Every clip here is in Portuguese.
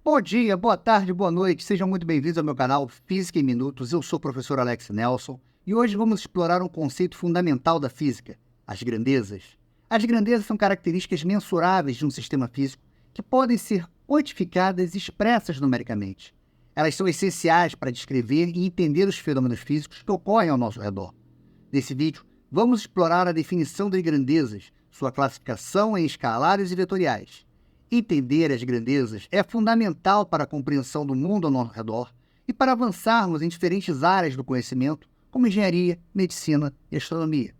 Bom dia, boa tarde, boa noite, sejam muito bem-vindos ao meu canal Física em Minutos. Eu sou o professor Alex Nelson e hoje vamos explorar um conceito fundamental da física, as grandezas. As grandezas são características mensuráveis de um sistema físico que podem ser quantificadas e expressas numericamente. Elas são essenciais para descrever e entender os fenômenos físicos que ocorrem ao nosso redor. Nesse vídeo, vamos explorar a definição das grandezas, sua classificação em escalares e vetoriais. Entender as grandezas é fundamental para a compreensão do mundo ao nosso redor e para avançarmos em diferentes áreas do conhecimento, como engenharia, medicina e astronomia.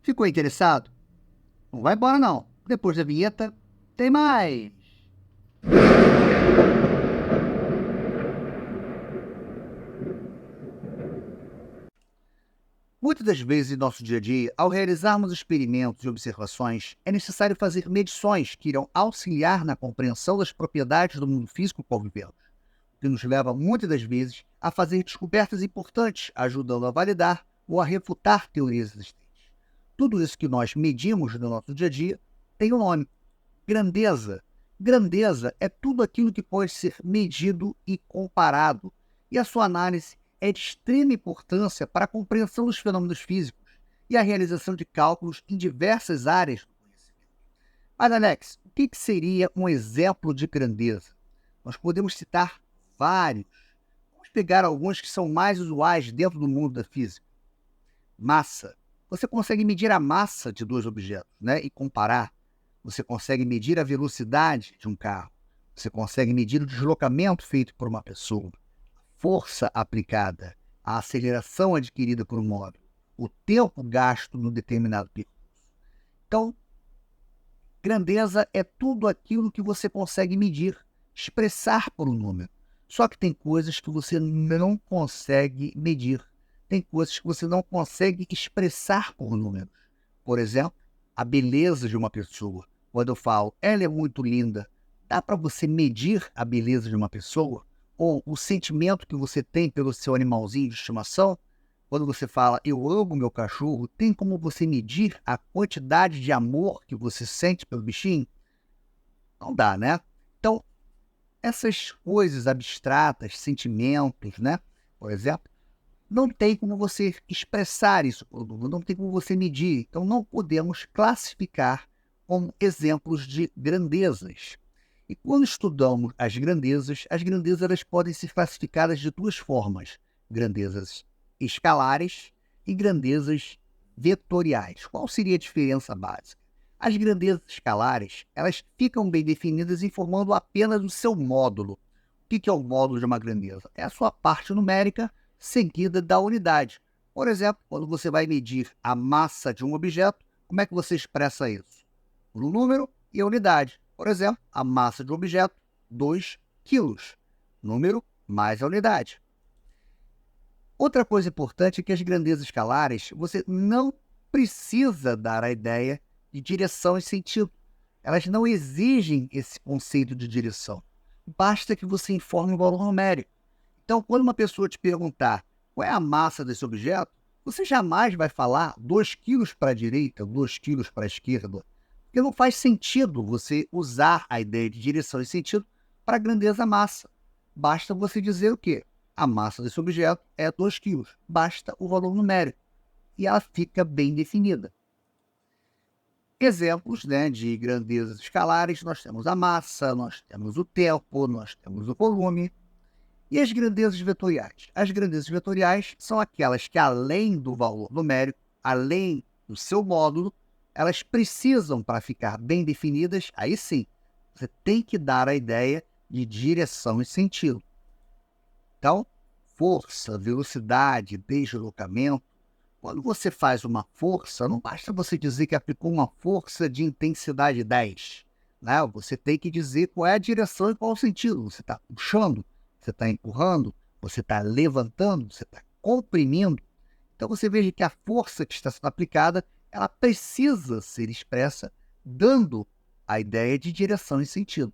Ficou interessado? Não vai embora não. Depois da vinheta, tem mais! Muitas das vezes em nosso dia a dia, ao realizarmos experimentos e observações, é necessário fazer medições que irão auxiliar na compreensão das propriedades do mundo físico qual vivemos, o que nos leva muitas das vezes a fazer descobertas importantes, ajudando a validar ou a refutar teorias existentes. Tudo isso que nós medimos no nosso dia a dia tem um nome: grandeza. Grandeza é tudo aquilo que pode ser medido e comparado, e a sua análise é de extrema importância para a compreensão dos fenômenos físicos e a realização de cálculos em diversas áreas do conhecimento. Mas, Alex, o que seria um exemplo de grandeza? Nós podemos citar vários. Vamos pegar alguns que são mais usuais dentro do mundo da física. Massa. Você consegue medir a massa de dois objetos, né, e comparar. Você consegue medir a velocidade de um carro. Você consegue medir o deslocamento feito por uma pessoa, força aplicada, a aceleração adquirida por um móvel, o tempo gasto no determinado percurso. Então, grandeza é tudo aquilo que você consegue medir, expressar por um número. Só que tem coisas que você não consegue medir. Tem coisas que você não consegue expressar por números. Por exemplo, a beleza de uma pessoa. Quando eu falo, ela é muito linda, dá para você medir a beleza de uma pessoa? Ou o sentimento que você tem pelo seu animalzinho de estimação? Quando você fala, eu amo meu cachorro, tem como você medir a quantidade de amor que você sente pelo bichinho? Não dá, né? Então, essas coisas abstratas, sentimentos, né? Por exemplo, não tem como você expressar isso por número, não tem como você medir. Então, não podemos classificar como exemplos de grandezas. E quando estudamos as grandezas elas podem ser classificadas de duas formas: grandezas escalares e grandezas vetoriais. Qual seria a diferença básica? As grandezas escalares, elas ficam bem definidas informando apenas o seu módulo. O que é o módulo de uma grandeza? É a sua parte numérica seguida da unidade. Por exemplo, quando você vai medir a massa de um objeto, como é que você expressa isso? Por um número e a unidade. Por exemplo, a massa de um objeto, 2 quilos. Número mais a unidade. Outra coisa importante é que as grandezas escalares, você não precisa dar a ideia de direção e sentido. Elas não exigem esse conceito de direção. Basta que você informe o valor numérico. Então, quando uma pessoa te perguntar qual é a massa desse objeto, você jamais vai falar 2 quilos para a direita, 2 quilos para a esquerda. Porque não faz sentido você usar a ideia de direção e sentido para a grandeza massa. Basta você dizer o quê? A massa desse objeto é 2 quilos. Basta o valor numérico. E ela fica bem definida. Exemplos, né, de grandezas escalares, nós temos a massa, nós temos o tempo, nós temos o volume. E as grandezas vetoriais? As grandezas vetoriais são aquelas que, além do valor numérico, além do seu módulo, elas precisam, para ficar bem definidas, aí sim, você tem que dar a ideia de direção e sentido. Então, força, velocidade, deslocamento. Quando você faz uma força, não basta você dizer que aplicou uma força de intensidade 10. Né? Você tem que dizer qual é a direção e qual o sentido. Você está puxando, você está empurrando, você está levantando, você está comprimindo. Então você veja que a força que está sendo aplicada, ela precisa ser expressa dando a ideia de direção e sentido.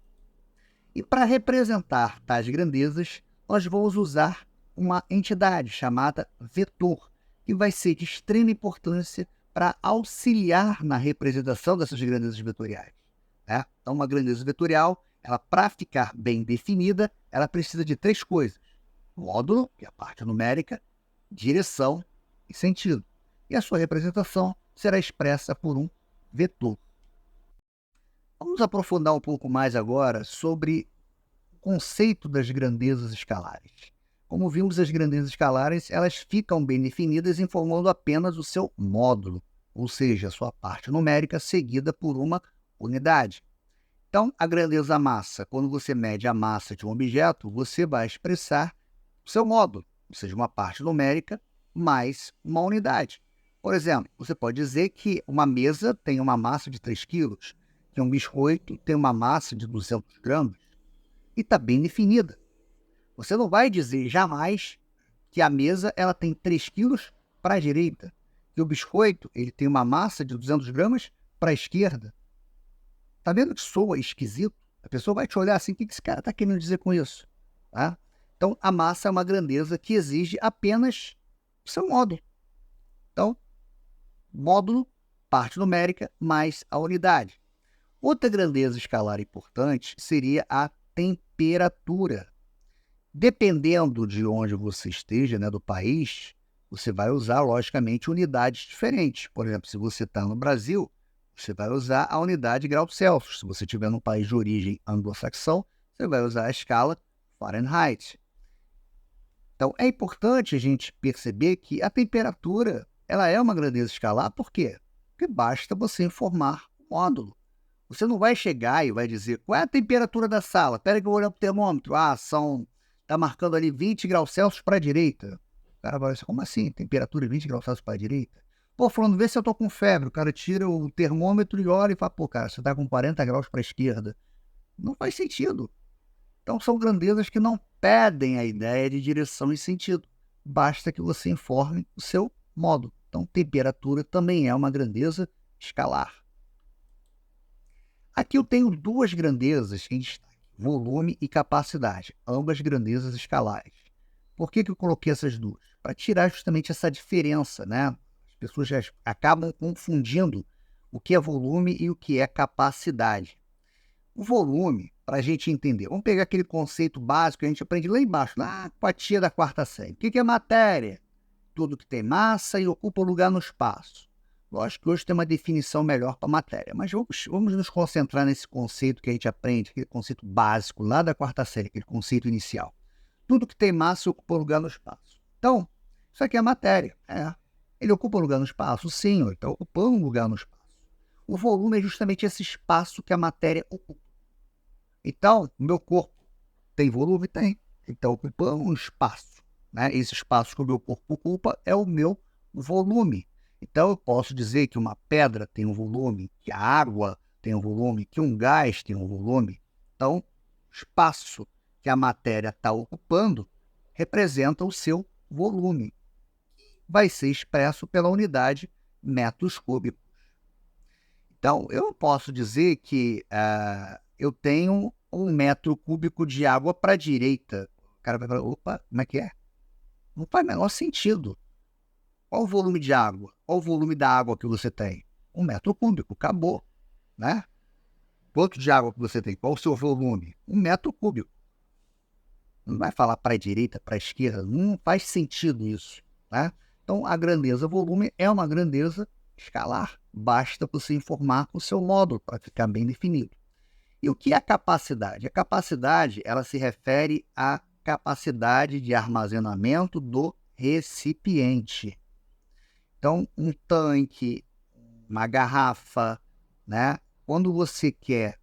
E para representar tais grandezas, nós vamos usar uma entidade chamada vetor, que vai ser de extrema importância para auxiliar na representação dessas grandezas vetoriais. Né? Então, uma grandeza vetorial Ela, para ficar bem definida, ela precisa de 3 coisas: módulo, que é a parte numérica, direção e sentido. E a sua representação será expressa por um vetor. Vamos aprofundar um pouco mais agora sobre o conceito das grandezas escalares. Como vimos, as grandezas escalares elas ficam bem definidas informando apenas o seu módulo, ou seja, a sua parte numérica seguida por uma unidade. Então, a grandeza massa, quando você mede a massa de um objeto, você vai expressar o seu módulo, ou seja, uma parte numérica mais uma unidade. Por exemplo, você pode dizer que uma mesa tem uma massa de 3 quilos, que um biscoito tem uma massa de 200 gramas, e está bem definida. Você não vai dizer jamais que a mesa ela tem 3 quilos para a direita, que o biscoito ele tem uma massa de 200 gramas para a esquerda. Tá vendo que soa esquisito? A pessoa vai te olhar assim, o que esse cara está querendo dizer com isso? Tá? Então, a massa é uma grandeza que exige apenas o seu módulo. Então, módulo, parte numérica, mais a unidade. Outra grandeza escalar importante seria a temperatura. Dependendo de onde você esteja, né, do país, você vai usar, logicamente, unidades diferentes. Por exemplo, se você está no Brasil, você vai usar a unidade graus Celsius. Se você estiver num país de origem anglo-saxão, você vai usar a escala Fahrenheit. Então, é importante a gente perceber que a temperatura ela é uma grandeza escalar. Por quê? Porque basta você informar o módulo. Você não vai chegar e vai dizer qual é a temperatura da sala. Espera que eu vou olhar para o termômetro. Está marcando ali 20 graus Celsius para a direita. O cara vai dizer, como assim? Temperatura 20 graus Celsius para a direita? Pô, falando, vê se eu tô com febre. O cara tira o termômetro e olha e fala, pô, cara, você tá com 40 graus para a esquerda. Não faz sentido. Então, são grandezas que não pedem a ideia de direção e sentido. Basta que você informe o seu módulo. Então, temperatura também é uma grandeza escalar. Aqui eu tenho 2 grandezas em destaque, volume e capacidade, ambas grandezas escalares. Por que eu coloquei essas duas? Para tirar justamente essa diferença, né? As pessoas já acabam confundindo o que é volume e o que é capacidade. O volume, para a gente entender, vamos pegar aquele conceito básico que a gente aprende lá embaixo, na tia da 4ª série. O que é matéria? Tudo que tem massa e ocupa lugar no espaço. Lógico que hoje tem uma definição melhor para matéria, mas vamos nos concentrar nesse conceito que a gente aprende, aquele conceito básico lá da 4ª série, aquele conceito inicial. Tudo que tem massa ocupa lugar no espaço. Então, isso aqui é matéria. Ele ocupa lugar no espaço? Sim, ele está ocupando um lugar no espaço. O volume é justamente esse espaço que a matéria ocupa. Então, o meu corpo tem volume? Tem. Ele está ocupando um espaço. Né? Esse espaço que o meu corpo ocupa é o meu volume. Então, eu posso dizer que uma pedra tem um volume, que a água tem um volume, que um gás tem um volume. Então, o espaço que a matéria está ocupando representa o seu volume. Vai ser expresso pela unidade metros cúbicos. Então, eu não posso dizer que eu tenho 1 metro cúbico de água para a direita. O cara vai falar, opa, como é que é? Não faz o menor sentido. Qual o volume de água? Qual o volume da água que você tem? 1 metro cúbico, acabou. Né? Quanto de água que você tem? Qual o seu volume? 1 metro cúbico. Não vai falar para a direita, para a esquerda. Não faz sentido isso. Né? Então, a grandeza volume é uma grandeza escalar. Basta você informar o seu módulo para ficar bem definido. E o que é a capacidade? A capacidade ela se refere à capacidade de armazenamento do recipiente. Então, um tanque, uma garrafa, né? Quando você quer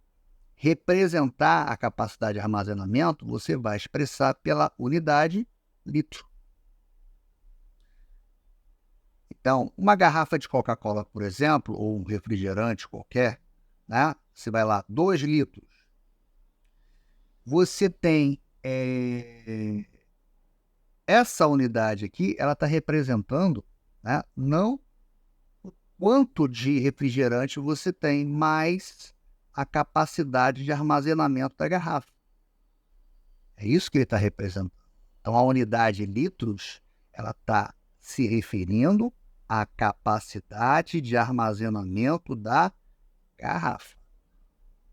representar a capacidade de armazenamento, você vai expressar pela unidade litro. Então, uma garrafa de Coca-Cola, por exemplo, ou um refrigerante qualquer, né? Você vai lá, 2 litros. Você tem essa unidade aqui, ela está representando, né, não o quanto de refrigerante você tem, mas a capacidade de armazenamento da garrafa. É isso que ele está representando. Então, a unidade litros, ela está se referindo à capacidade de armazenamento da garrafa,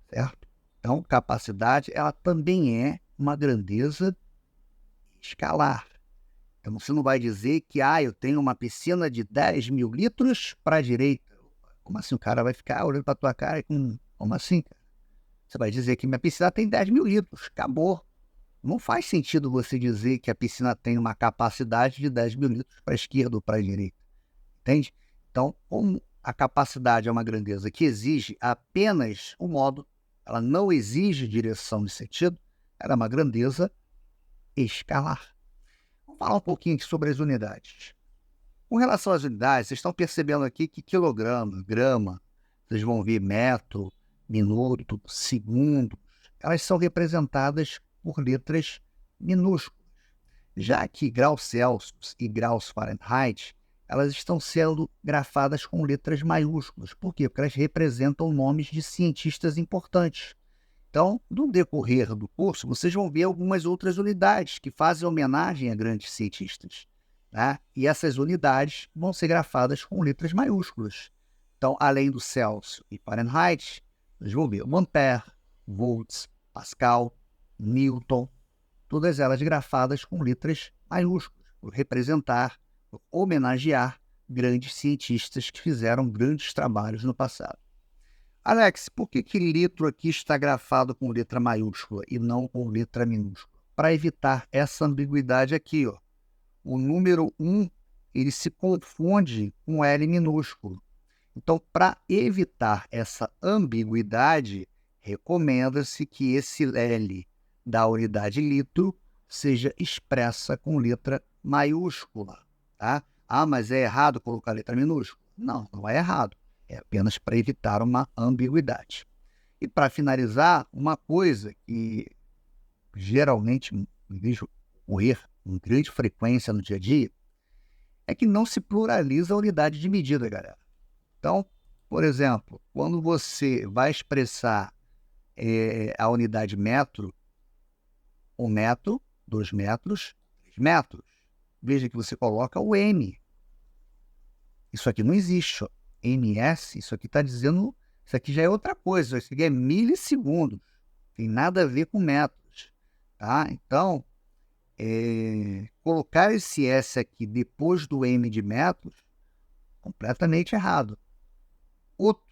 certo? Então, capacidade, ela também é uma grandeza escalar. Então, você não vai dizer que, eu tenho uma piscina de 10.000 litros para a direita. Como assim? O cara vai ficar olhando para a tua cara com... Como assim, cara? Você vai dizer que minha piscina tem 10.000 litros. Acabou. Não faz sentido você dizer que a piscina tem uma capacidade de 10.000 litros para a esquerda ou para a direita. Entende? Então, como a capacidade é uma grandeza que exige apenas o modo, ela não exige direção de sentido, ela é uma grandeza escalar. Vamos falar um pouquinho aqui sobre as unidades. Com relação às unidades, vocês estão percebendo aqui que quilograma, grama, vocês vão ver metro, minuto, segundo, elas são representadas por letras minúsculas. Já que graus Celsius e graus Fahrenheit, elas estão sendo grafadas com letras maiúsculas. Por quê? Porque elas representam nomes de cientistas importantes. Então, no decorrer do curso, vocês vão ver algumas outras unidades que fazem homenagem a grandes cientistas, né? E essas unidades vão ser grafadas com letras maiúsculas. Então, além do Celsius e Fahrenheit, vocês vão ver o ampere, volts, Pascal, Newton, todas elas grafadas com letras maiúsculas, por representar, por homenagear grandes cientistas que fizeram grandes trabalhos no passado. Alex, por que litro aqui está grafado com letra maiúscula e não com letra minúscula? Para evitar essa ambiguidade aqui, ó. O número 1, ele se confunde com L minúsculo. Então, para evitar essa ambiguidade, recomenda-se que esse L da unidade litro seja expressa com letra maiúscula, tá? Mas é errado colocar letra minúscula? Não, não é errado. É apenas para evitar uma ambiguidade. E para finalizar, uma coisa que geralmente vejo ocorrer com grande frequência no dia a dia é que não se pluraliza a unidade de medida, galera. Então, por exemplo, quando você vai expressar a unidade metro, 1 metro, 2 metros, 3 metros, veja que você coloca o M. Isso aqui não existe, ó. MS, isso aqui está dizendo, isso aqui já é outra coisa, isso aqui é milissegundos, tem nada a ver com metros, tá? Então, colocar esse S aqui depois do M de metros, completamente errado. Outro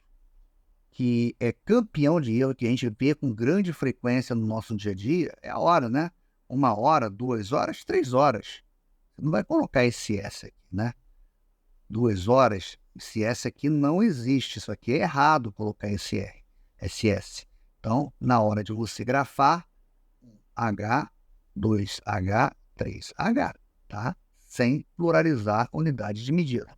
que é campeão de erro, que a gente vê com grande frequência no nosso dia a dia, é a hora, né? 1 hora, 2 horas, 3 horas. Você não vai colocar esse S aqui, né? 2 horas, esse S aqui não existe, isso aqui é errado colocar esse R, esse S. Então, na hora de você grafar, H, 2H, 3H, tá? Sem pluralizar a unidade de medida.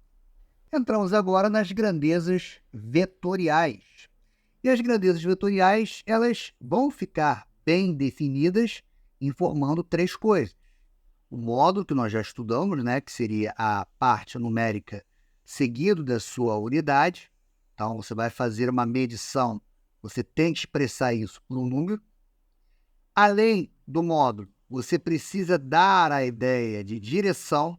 Entramos agora nas grandezas vetoriais. E as grandezas vetoriais, elas vão ficar bem definidas, informando 3 coisas. O módulo que nós já estudamos, né, que seria a parte numérica seguido da sua unidade. Então, você vai fazer uma medição, você tem que expressar isso por um número. Além do módulo, você precisa dar a ideia de direção.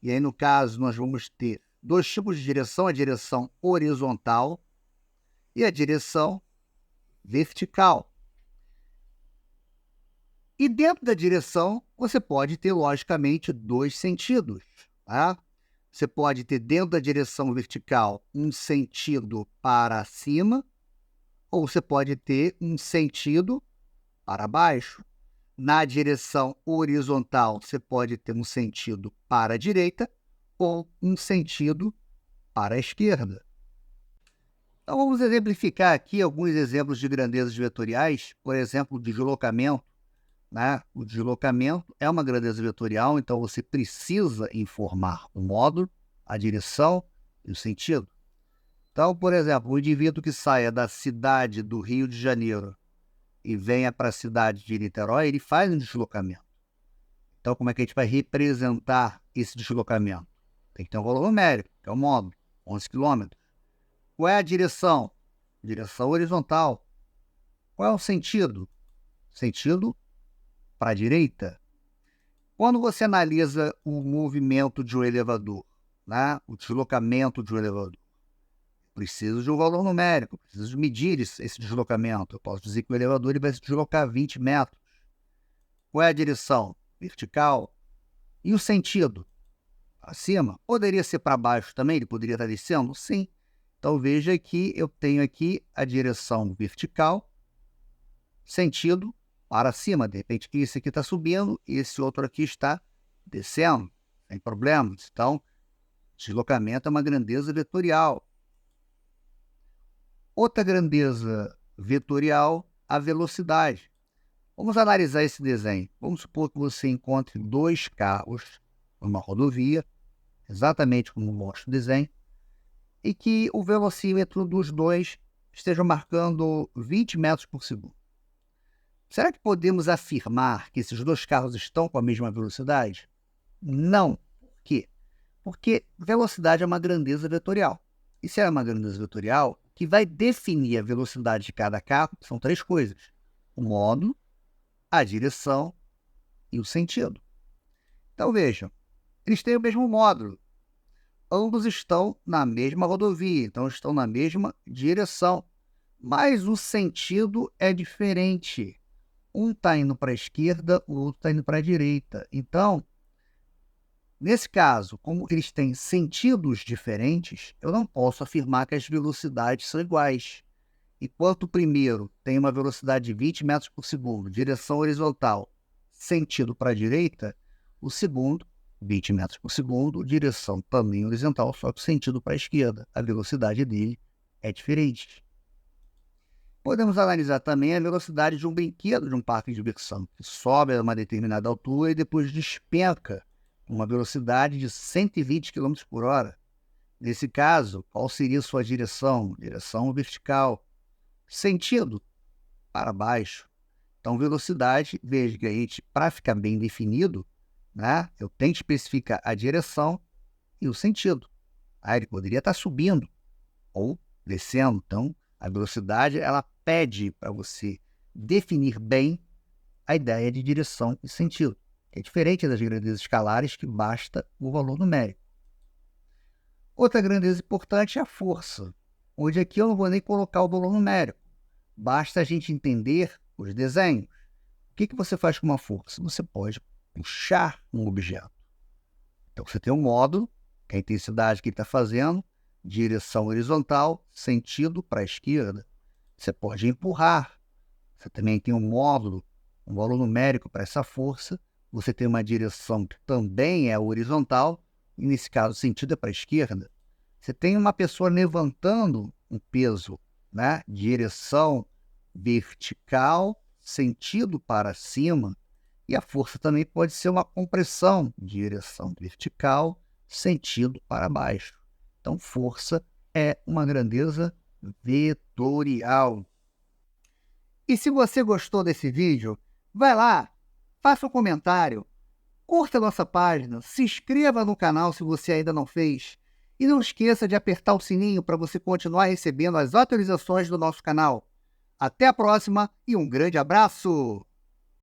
E aí, no caso, nós vamos ter 2 tipos de direção, a direção horizontal e a direção vertical. E dentro da direção, você pode ter, logicamente, 2 sentidos, tá? Você pode ter dentro da direção vertical um sentido para cima, ou você pode ter um sentido para baixo. Na direção horizontal, você pode ter um sentido para a direita ou um sentido para a esquerda. Então, vamos exemplificar aqui alguns exemplos de grandezas vetoriais, por exemplo, deslocamento. Né? O deslocamento é uma grandeza vetorial, então você precisa informar o módulo, a direção e o sentido. Então, por exemplo, o indivíduo que saia da cidade do Rio de Janeiro e venha para a cidade de Niterói, ele faz um deslocamento. Então, como é que a gente vai representar esse deslocamento? Tem que ter um valor numérico, que é o módulo, 11 km. Qual é a direção? Direção horizontal. Qual é o sentido? Sentido para a direita. Quando você analisa o movimento de um elevador, né, o deslocamento de um elevador, preciso de um valor numérico, preciso medir esse deslocamento. Eu posso dizer que o elevador ele vai se deslocar 20 metros. Qual é a direção? Vertical. E o sentido? Para cima? Poderia ser para baixo também? Ele poderia estar descendo? Sim. Então veja que eu tenho aqui a direção vertical, sentido para cima. De repente esse aqui está subindo e esse outro aqui está descendo, sem problemas. Então, deslocamento é uma grandeza vetorial. Outra grandeza vetorial, a velocidade. Vamos analisar esse desenho. Vamos supor que você encontre dois carros numa rodovia, exatamente como mostra o desenho, e que o velocímetro dos dois esteja marcando 20 metros por segundo. Será que podemos afirmar que esses dois carros estão com a mesma velocidade? Não. Por quê? Porque velocidade é uma grandeza vetorial. E se é uma grandeza vetorial, o que vai definir a velocidade de cada carro são três coisas: o módulo, a direção e o sentido. Então vejam, eles têm o mesmo módulo. Ambos estão na mesma rodovia, então estão na mesma direção. Mas o sentido é diferente. Um está indo para a esquerda, o outro está indo para a direita. Então, nesse caso, como eles têm sentidos diferentes, eu não posso afirmar que as velocidades são iguais. Enquanto o primeiro tem uma velocidade de 20 metros por segundo, direção horizontal, sentido para a direita, o segundo, 20 metros por segundo, direção também horizontal, só que sentido para a esquerda. A velocidade dele é diferente. Podemos analisar também a velocidade de um brinquedo de um parque de diversão, que sobe a uma determinada altura e depois despenca com uma velocidade de 120 km por hora. Nesse caso, qual seria sua direção? Direção vertical. Sentido? Para baixo. Então, velocidade, veja que a gente, para ficar bem definido, né, eu tenho que especificar a direção e o sentido. Ele poderia estar subindo ou descendo. Então, a velocidade ela pede para você definir bem a ideia de direção e sentido, que é diferente das grandezas escalares, que basta o valor numérico. Outra grandeza importante é a força, onde aqui eu não vou nem colocar o valor numérico. Basta a gente entender os desenhos. O que você faz com uma força? Você pode puxar um objeto. Então, você tem um módulo, que é a intensidade que ele está fazendo, direção horizontal, sentido para a esquerda. Você pode empurrar. Você também tem um módulo, um valor numérico para essa força. Você tem uma direção que também é horizontal, e nesse caso o sentido é para a esquerda. Você tem uma pessoa levantando um peso, né? Direção vertical, sentido para cima, e a força também pode ser uma compressão, direção vertical, sentido para baixo. Então, força é uma grandeza vetorial. E se você gostou desse vídeo, vai lá, faça um comentário, curta a nossa página, se inscreva no canal se você ainda não fez, e não esqueça de apertar o sininho para você continuar recebendo as atualizações do nosso canal. Até a próxima e um grande abraço!